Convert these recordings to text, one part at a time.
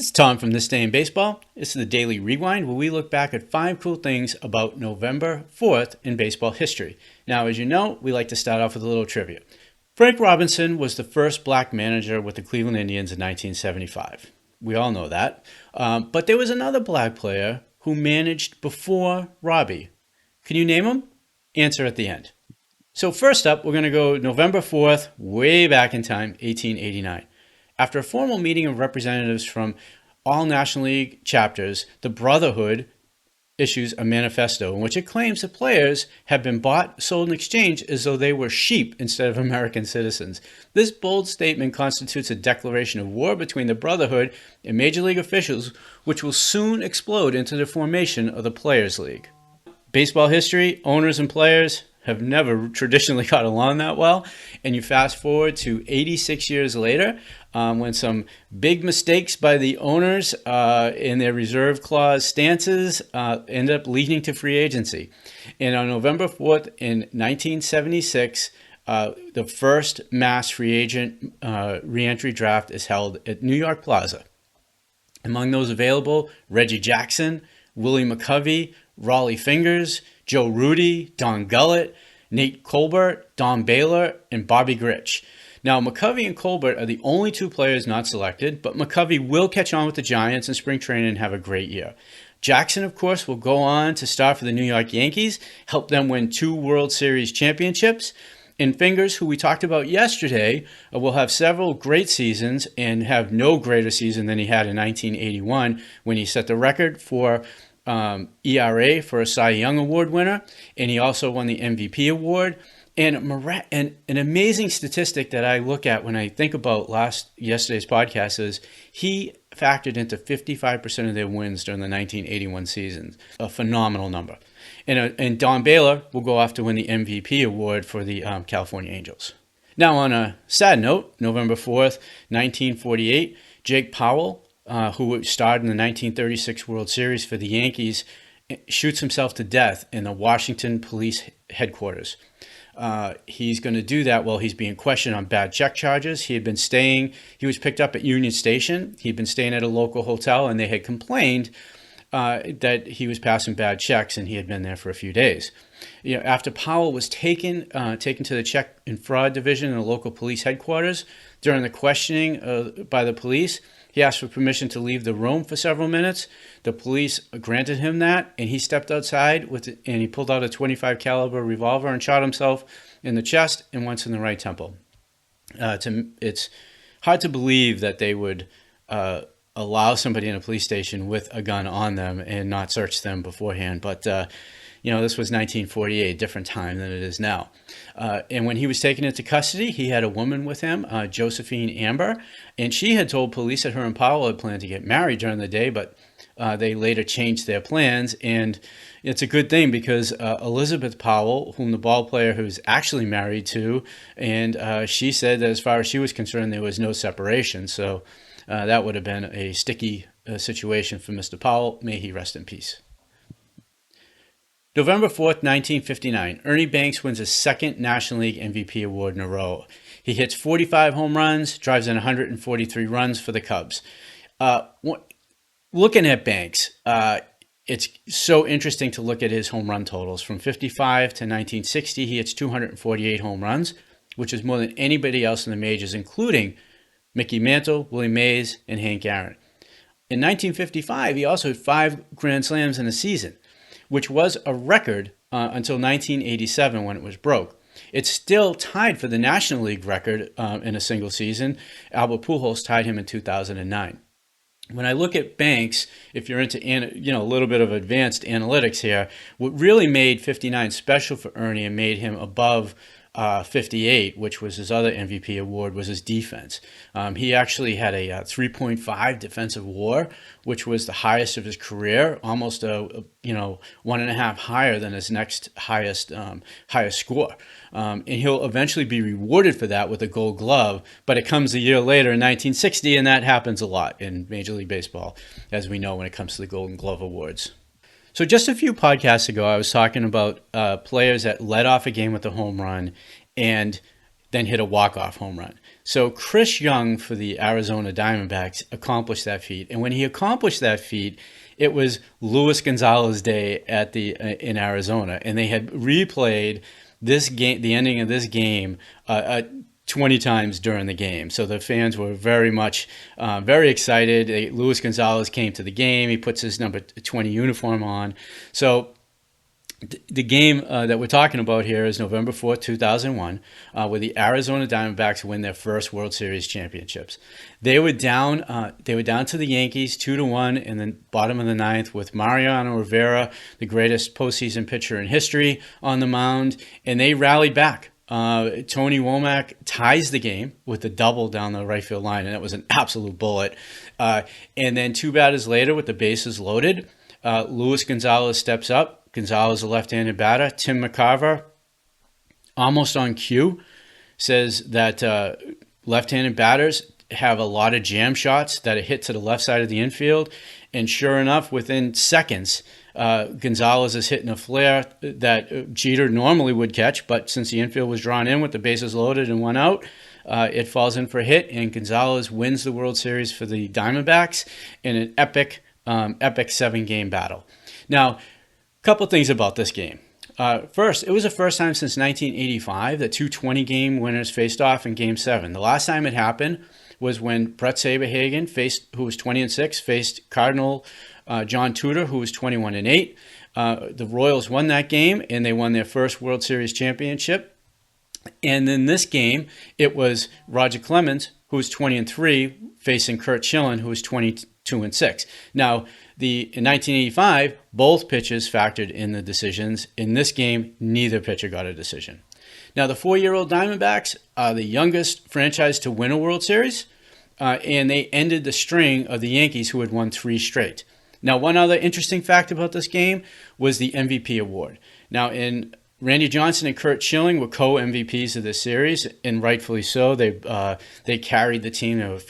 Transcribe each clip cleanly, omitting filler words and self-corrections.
It's Tom from This Day in Baseball. This is the Daily Rewind, where we look back at 5 cool things about November 4th in baseball history. Now, as you know, we like to start off with a little trivia. Frank Robinson was the first black manager with the Cleveland Indians in 1975. We all know that. But there was another black player who managed before Robbie. Can you name him? Answer at the end. So first up, we're going to go November 4th, way back in time, 1889. After a formal meeting of representatives from all National League chapters, the Brotherhood issues a manifesto in which it claims that players have been bought, sold, and exchanged as though they were sheep instead of American citizens. This bold statement constitutes a declaration of war between the Brotherhood and Major League officials, which will soon explode into the formation of the Players' League. Baseball history, owners and players have never traditionally got along that well. And you fast forward to 86 years later, when some big mistakes by the owners in their reserve clause stances end up leading to free agency. And on November 4th in 1976, the first mass free agent reentry draft is held at New York Plaza. Among those available, Reggie Jackson, Willie McCovey, Raleigh Fingers, Joe Rudy, Don Gullett, Nate Colbert, Don Baylor, and Bobby Grich. Now, McCovey and Colbert are the only 2 players not selected, but McCovey will catch on with the Giants in spring training and have a great year. Jackson, of course, will go on to start for the New York Yankees, help them win 2 World Series championships. And Fingers, who we talked about yesterday, will have several great seasons and have no greater season than he had in 1981 when he set the record for ERA for a Cy Young Award winner, and he also won the MVP award. And an amazing statistic that I look at when I think about yesterday's podcast is he factored into 55% of their wins during the 1981 season. A phenomenal number. And Don Baylor will go off to win the MVP award for the California Angels. Now, on a sad note, November 4th, 1948, Jake Powell, who starred in the 1936 World Series for the Yankees, shoots himself to death in the Washington Police Headquarters. He's going to do that while he's being questioned on bad check charges. He was picked up at Union Station. He'd been staying at a local hotel, and they had complained that he was passing bad checks, and he had been there for a few days. After Powell was taken to the check and fraud division in the local police headquarters, during the questioning by the police, he asked for permission to leave the room for several minutes. The police granted him that, and he stepped outside and he pulled out a .25 caliber revolver and shot himself in the chest and once in the right temple. It's hard to believe that they would allow somebody in a police station with a gun on them and not search them beforehand. But this was 1948, a different time than it is now. And when he was taken into custody, he had a woman with him, Josephine Amder, and she had told police that her and Powell had planned to get married during the day, but they later changed their plans. And it's a good thing because Elizabeth Powell, whom the ball player who's actually married to, and she said that as far as she was concerned, there was no separation. So that would have been a sticky situation for Mr. Powell. May he rest in peace. November 4th, 1959, Ernie Banks wins his 2nd National League MVP award in a row. He hits 45 home runs, drives in 143 runs for the Cubs. Looking at Banks, it's so interesting to look at his home run totals. From 55 to 1960, he hits 248 home runs, which is more than anybody else in the majors, including Mickey Mantle, Willie Mays, and Hank Aaron. In 1955, he also had 5 Grand Slams in a season, which was a record until 1987 when it was broke. It's still tied for the National League record in a single season. Albert Pujols tied him in 2009. When I look at Banks, if you're into a little bit of advanced analytics here, what really made 59 special for Ernie and made him above 58, which was his other MVP award, was his defense. He actually had a 3.5 defensive WAR, which was the highest of his career, almost 1.5 higher than his next highest score. And he'll eventually be rewarded for that with a Gold Glove, but it comes a year later in 1960, and that happens a lot in Major League Baseball, as we know when it comes to the Golden Glove Awards. So just a few podcasts ago, I was talking about players that led off a game with a home run, and then hit a walk-off home run. So Chris Young for the Arizona Diamondbacks accomplished that feat. And when he accomplished that feat, it was Luis Gonzalez Day in Arizona. And they had replayed this game, the ending of this game, 20 times during the game. So the fans were very much very excited. Luis Gonzalez came to the game. He puts his number 20 uniform on. So the game that we're talking about here is November 4th, 2001, where the Arizona Diamondbacks win their first World Series championships. They were down to the Yankees 2-1 in the bottom of the ninth with Mariano Rivera, the greatest postseason pitcher in history, on the mound, and they rallied back. Tony Womack ties the game with a double down the right field line, and it was an absolute bullet. And then 2 batters later, with the bases loaded, Luis Gonzalez steps up. Gonzalez, a left-handed batter. Tim McCarver, almost on cue, says that left-handed batters have a lot of jam shots that are hit to the left side of the infield. And sure enough, within seconds, Gonzalez is hitting a flare that Jeter normally would catch, but since the infield was drawn in with the bases loaded and 1 out, it falls in for a hit, and Gonzalez wins the World Series for the Diamondbacks in an epic 7-game battle. Now, couple things about this game. First, it was the first time since 1985 that 2 20-game winners faced off in Game 7. The last time it happened was when Brett Saberhagen, who was 20-6, faced Cardinal John Tudor, who was 21-8. The Royals won that game, and they won their first World Series championship. And in this game, it was Roger Clemens, who was 20-3, facing Curt Schilling, who was 22-6. Now, in 1985, both pitches factored in the decisions. In this game, neither pitcher got a decision. Now, the 4-year-old Diamondbacks are the youngest franchise to win a World Series, and they ended the string of the Yankees, who had won 3 straight. Now, one other interesting fact about this game was the MVP award. Now, Randy Johnson and Curt Schilling were co-MVPs of this series, and rightfully so. They carried the team. They were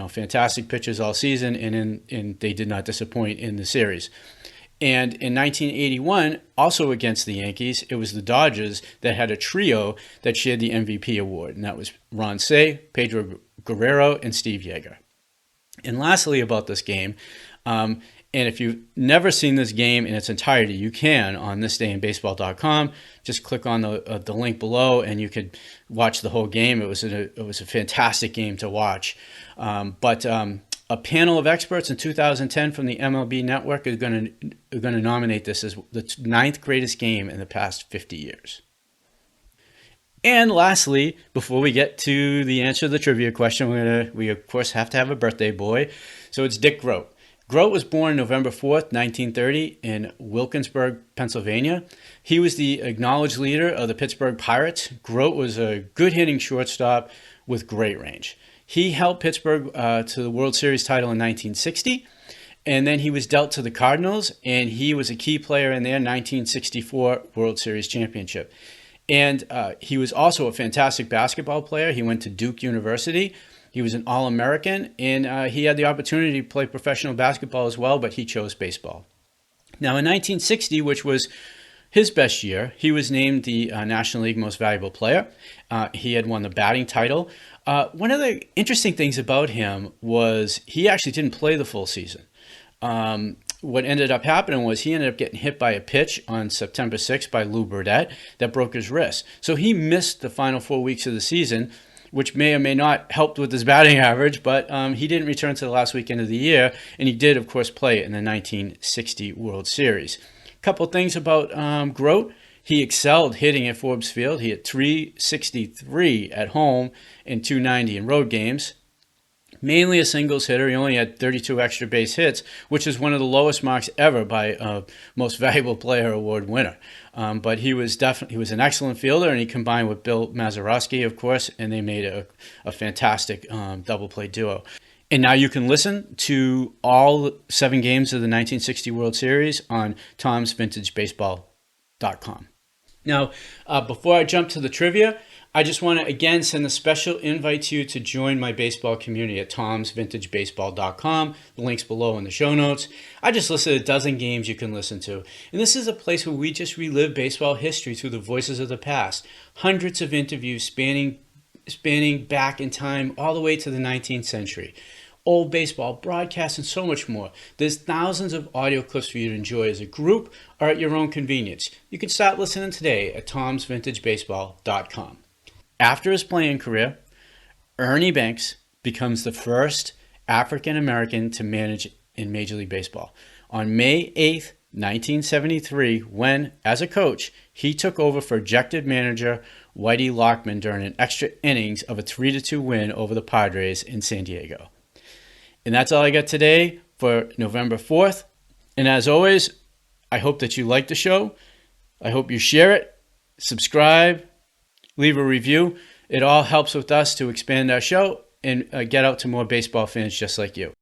fantastic pitchers all season, and they did not disappoint in the series. And in 1981, also against the Yankees, it was the Dodgers that had a trio that shared the MVP award, and that was Ron Cey, Pedro Guerrero, and Steve Yeager. And lastly about this game, and if you've never seen this game in its entirety, you can on thisdayinbaseball.com. Just click on the link below, and you could watch the whole game. It was a fantastic game to watch. But a panel of experts in 2010 from the MLB Network are going to nominate this as the 9th greatest game in the past 50 years. And lastly, before we get to the answer to the trivia question, we of course have to have a birthday boy. So it's Dick Groat. Groat was born November 4th, 1930 in Wilkinsburg, Pennsylvania. He was the acknowledged leader of the Pittsburgh Pirates. Groat was a good-hitting shortstop with great range. He helped Pittsburgh to the World Series title in 1960, and then he was dealt to the Cardinals, and he was a key player in their 1964 World Series championship. And he was also a fantastic basketball player. He went to Duke University. He was an All-American, and he had the opportunity to play professional basketball as well, but he chose baseball. Now, in 1960, which was his best year, he was named the National League Most Valuable Player. He had won the batting title. One of the interesting things about him was he actually didn't play the full season. What ended up happening was he ended up getting hit by a pitch on September 6th by Lou Burdett that broke his wrist. So he missed the final 4 weeks of the season, which may or may not helped with his batting average, but he didn't return to the last weekend of the year, and he did, of course, play in the 1960 World Series. A couple things about Groat. He excelled hitting at Forbes Field. He hit .363 at home and .290 in road games. Mainly a singles hitter. He only had 32 extra base hits, which is one of the lowest marks ever by a Most Valuable Player award winner. But he was an excellent fielder, and he combined with Bill Mazeroski, of course, and they made a fantastic double play duo. And now you can listen to all 7 games of the 1960 World Series on tomsvintagebaseball.com. Now, before I jump to the trivia, I just want to again send a special invite to you to join my baseball community at tomsvintagebaseball.com. The link's below in the show notes. I just listed a dozen games you can listen to. And this is a place where we just relive baseball history through the voices of the past. Hundreds of interviews spanning spanning back in time all the way to the 19th century. Old baseball, broadcast, and so much more. There's thousands of audio clips for you to enjoy as a group or at your own convenience. You can start listening today at tomsvintagebaseball.com. After his playing career, Ernie Banks becomes the first African American to manage in Major League Baseball. On May 8th, 1973, when, as a coach, he took over for ejected manager Whitey Lockman during an extra innings of a 3-2 win over the Padres in San Diego. And that's all I got today for November 4th. And as always, I hope that you like the show. I hope you share it, subscribe, leave a review. It all helps with us to expand our show and get out to more baseball fans just like you.